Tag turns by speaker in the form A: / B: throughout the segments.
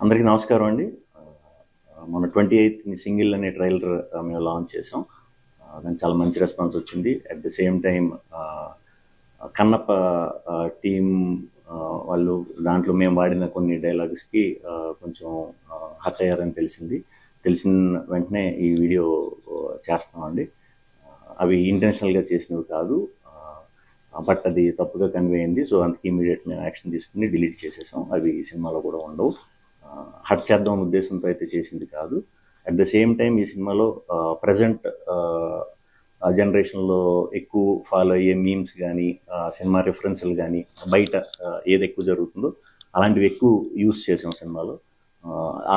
A: అందరికీ నమస్కారం అండి. మన 28th సింగిల్ అనే ట్రైలర్ మేము లాంచ్ చేసాం. దానికి చాలా మంచి రెస్పాన్స్ వచ్చింది. At the same time Kannappa team వాళ్ళు దాంట్లో మేము వాడిన కొన్ని డైలాగ్స్కి కొంచెం హర్ట్ అయ్యారని తెలిసిన వెంటనే ఈ వీడియో చేస్తామండి. అవి ఇంటెన్షనల్గా చేసినవి కాదు, బట్ అది తప్పుగా కన్వే అయింది. సో అందుకే ఇమీడియట్ మేము యాక్షన్ తీసుకుని డిలీట్ చేసేసాం. అవి ఈ సినిమాలో కూడా ఉండవు. హర్ట్ చేద్దాం ఉద్దేశంతో అయితే చేసింది కాదు. అట్ ద సేమ్ టైం ఈ సినిమాలో ప్రజెంట్ జనరేషన్లో ఎక్కువ ఫాలో అయ్యే మీమ్స్ కానీ, సినిమా రిఫరెన్స్లు కానీ, బయట ఏది ఎక్కువ జరుగుతుందో అలాంటివి ఎక్కువ యూస్ చేసాం సినిమాలో.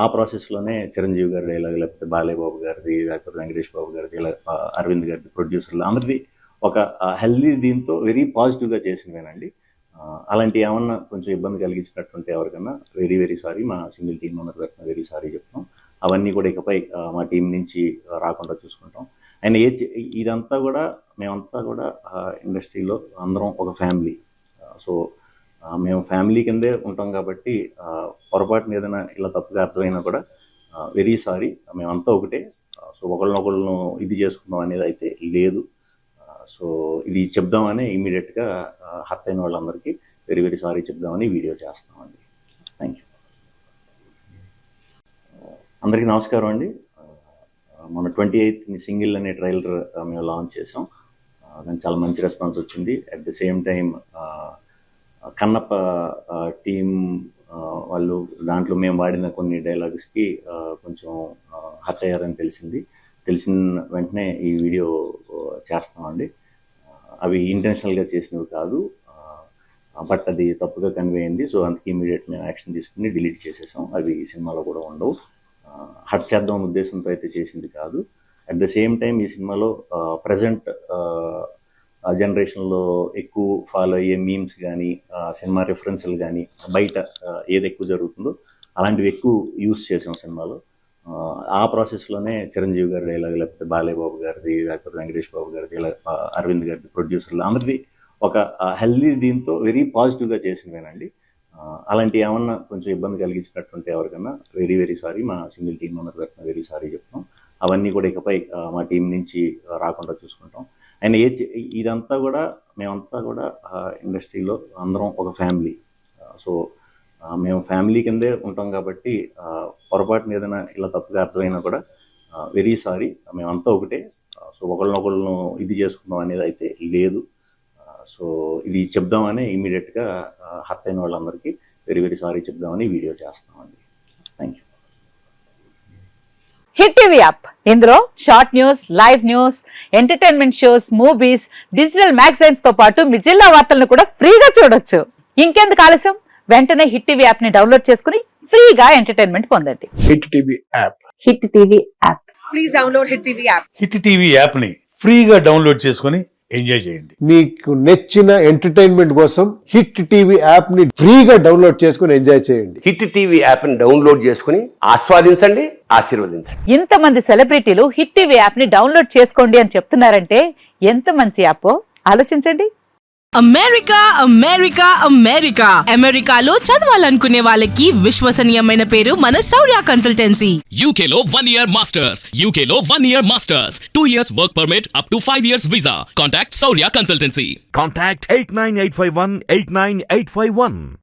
A: ఆ ప్రాసెస్లోనే చిరంజీవి గారి డైలాగ్, లేకపోతే బాలయ్య బాబు గారిది, లేకపోతే వెంకటేష్ బాబు గారిది, అరవింద్ గారిది, ప్రొడ్యూసర్లు అందరిది ఒక హెల్దీ దీంతో వెరీ పాజిటివ్గా చేసినవేనండి. అలాంటి ఏమన్నా కొంచెం ఇబ్బంది కలిగించినట్టుంటే ఎవరికన్నా వెరీ వెరీ సారీ. మా సింగిల్ టీం మెంబర్ తరఫున వెరీ సారీ చెప్తాం. అవన్నీ కూడా ఇకపై మా టీం నుంచి రాకుండా చూసుకుంటాం. అండ్ ఇదంతా కూడా మేమంతా కూడా ఇండస్ట్రీలో అందరం ఒక ఫ్యామిలీ. సో మేము ఫ్యామిలీ కిందే ఉంటాం కాబట్టి పొరపాటున ఏదైనా ఇలా తప్పుగా అర్థమైనా కూడా వెరీ సారీ. మేమంతా ఒకటే. సో ఒకళ్ళనొకళ్ళను ఇది చేసుకుందాం అనేది అయితే లేదు. సో ఇది చెప్దామని ఇమీడియట్గా హర్ట్ అయిన వాళ్ళందరికీ వెరీ వెరీ సారీ చెప్దామని వీడియో చేస్తామండి. Thank you. అందరికీ నమస్కారం అండి. మన 28th సింగిల్ అనే ట్రైలర్ మేము లాంచ్ చేసాం. దానికి చాలా మంచి రెస్పాన్స్ వచ్చింది. At the same time Kannappa team వాళ్ళు దాంట్లో మేము వాడిన కొన్ని డైలాగ్స్కి కొంచెం హర్ట్ అయ్యారని తెలిసిన వెంటనే ఈ వీడియో చేస్తామండి. అవి ఇంటెన్షనల్గా చేసినవి కాదు, బట్ అది తప్పుగా కన్వే అయింది. సో అందుకే ఇమీడియట్ మేము యాక్షన్ తీసుకుని డిలీట్ చేసేసాం. అవి ఈ సినిమాలో కూడా ఉండవు. హర్ట్ చేద్దాం ఉద్దేశంతో అయితే చేసింది కాదు. అట్ ద సేమ్ టైం ఈ సినిమాలో ప్రజెంట్ జనరేషన్లో ఎక్కువ ఫాలో అయ్యే మీమ్స్ కానీ, సినిమా రిఫరెన్స్లు కానీ, బయట ఏది ఎక్కువ జరుగుతుందో అలాంటివి ఎక్కువ యూస్ చేసాం సినిమాలో. ఆ ప్రాసెస్లోనే చిరంజీవి గారి డైలాగ్, లేకపోతే బాలయ్య బాబు గారిది, లేకపోతే వెంకటేష్ బాబు గారిది, అరవింద్ గారిది, ప్రొడ్యూసర్లు అందరిది ఒక హెల్దీ దీంతో వెరీ పాజిటివ్గా చేసినవేనండి. అలాంటి ఏమన్నా కొంచెం ఇబ్బంది కలిగించినట్టుంటే ఎవరికన్నా వెరీ వెరీ సారీ. మా సింగిల్ టీం మెంబర్ తరఫున వెరీ సారీ చెప్తాం. అవన్నీ కూడా ఇకపై మా టీం నుంచి రాకుండా చూసుకుంటాం. అండ్ ఇదంతా కూడా మేమంతా కూడా ఇండస్ట్రీలో అందరం ఒక ఫ్యామిలీ. సో మేము ఫ్యామిలీ కిందే ఉంటాం కాబట్టి పొరపాటున ఏదైనా ఇలా తప్పుగా అర్థమైనా కూడా వెరీ సారీ. మేమంతా ఒకటే. సో ఒకళ్ళనొకళ్ళను ఇది చేసుకుందాం అనేది అయితే లేదు. సో ఇది చెప్దామని ఇమీడియట్గా హర్ట్ అయిన వాళ్ళందరికీ వెరీ వెరీ సారీ చెప్దామని వీడియో చేస్తామండి. Thank you.
B: Hit TV app, ఇందులో short news, live news, entertainment shows, movies, digital magazines తో పాటు మీ జిల్లా వార్తలను కూడా ఫ్రీగా చూడొచ్చు. ఇంకెందుకు ఆలస్యం, వెంటనే హిట్ టీవీ యాప్ ని డౌన్లోడ్ చేసుకుని ఫ్రీగా ఎంటర్టైన్మెంట్ పొందండి.
C: Hit TV app.
B: Hit TV app.
D: Please download hit TV app.
C: Hit TV app ని ఫ్రీగా డౌన్లోడ్ చేసుకుని ఎంజాయ్ చేయండి.
E: మీకు నచ్చిన ఎంటర్టైన్మెంట్ కోసం హిట్ టీవీ యాప్ ని ఫ్రీగా డౌన్లోడ్ చేసుకుని ఎంజాయ్ చేయండి.
F: హిట్ టీవీ యాప్ ని డౌన్లోడ్ చేసుకుని ఆస్వాదించండి, ఆశీర్వదించండి.
B: ఇంతమంది సెలబ్రిటీలు హిట్ టీవీ యాప్ ని డౌన్లోడ్ చేసుకోండి అని చెప్తున్నారంటే ఎంత మంచి యాప్ ఆలోచించండి.
D: అమెరికా అమెరికా అమెరికా అమెరికాలో చదవాలనుకునే వాళ్ళకి విశ్వసనీయమైన పేరు మన శౌర్య కన్సల్టెన్సీ.
G: UK లో 1 year masters, UK లో 1 year masters, 2 years work permit up to 5 years visa. Contact Saurya Consultancy.
H: Contact 89851 89851.